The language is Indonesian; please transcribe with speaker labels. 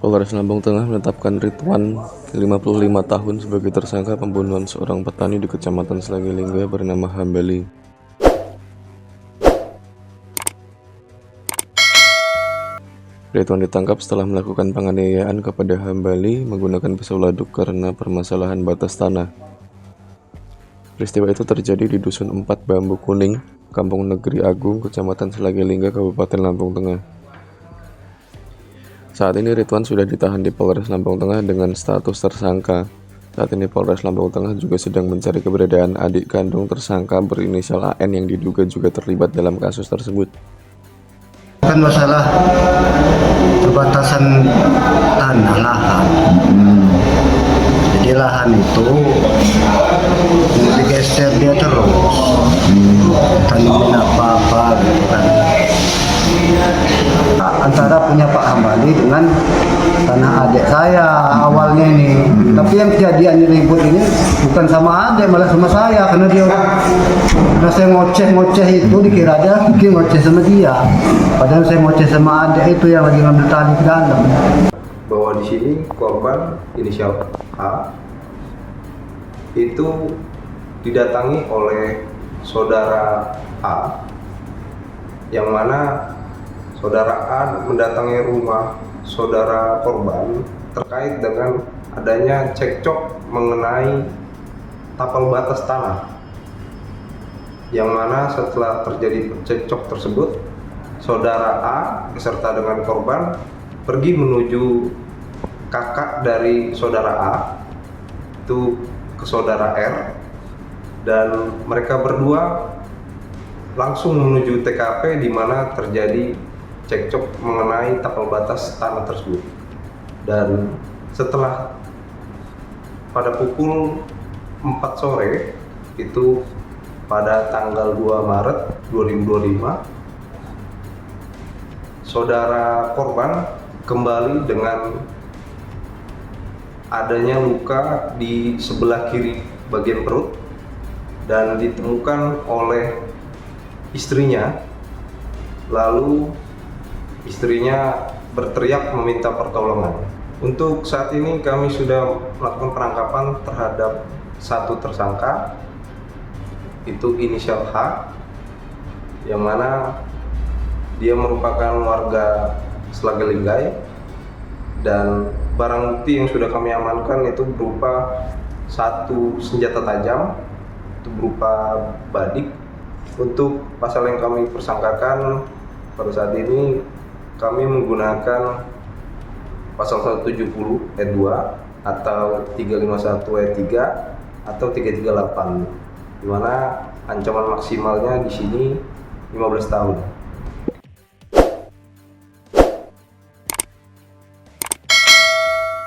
Speaker 1: Polres Lampung Tengah menetapkan Ridwan, 55 tahun, sebagai tersangka pembunuhan seorang petani di Kecamatan Slagelingga bernama Hambali. Ridwan ditangkap setelah melakukan penganiayaan kepada Hambali menggunakan pisau laduk karena permasalahan batas tanah. Peristiwa itu terjadi di Dusun 4 Bambu Kuning, Kampung Negeri Agung, Kecamatan Slagelingga, Kabupaten Lampung Tengah. Saat ini Ridwan sudah ditahan di Polres Lampung Tengah dengan status tersangka. Saat ini Polres Lampung Tengah juga sedang mencari keberadaan adik kandung tersangka berinisial AN yang diduga juga terlibat dalam kasus tersebut.
Speaker 2: Kan masalah perbatasan tanah lahan. Jadi lahan itu digeser dia terus. Tanamin apa-apa gitu kan. Antara punya Pak Hambali dengan tanah adik saya awalnya ini. Tapi yang kejadian ribut ini bukan sama adik, malah sama saya, karena saya ngoceh itu dikira dia mungkin ngoceh sama dia. Padahal saya ngoceh sama adik itu yang lagi ngambil tali ke dalam.
Speaker 3: Bahwa di sini korban inisial H itu didatangi oleh saudara A, yang mana saudara A mendatangi rumah saudara korban terkait dengan adanya cekcok mengenai tapal batas tanah, yang mana setelah terjadi cekcok tersebut saudara A beserta dengan korban pergi menuju kakak dari saudara A itu ke saudara R, dan mereka berdua langsung menuju TKP di mana terjadi cekcok mengenai tapal batas tanah tersebut. Dan setelah pada pukul 4 sore itu pada tanggal 2 Maret 2025, saudara korban kembali dengan adanya luka di sebelah kiri bagian perut dan ditemukan oleh istrinya. Lalu istrinya berteriak meminta pertolongan. Untuk saat ini kami sudah melakukan penangkapan terhadap satu tersangka, itu inisial H, yang mana dia merupakan warga Slagelingga, dan barang bukti yang sudah kami amankan itu berupa satu senjata tajam, itu berupa badik. Untuk pasal yang kami persangkakan pada saat ini, kami menggunakan pasal 170 ayat 2 atau 351 ayat 3 atau 338, di mana ancaman maksimalnya di sini 15 tahun.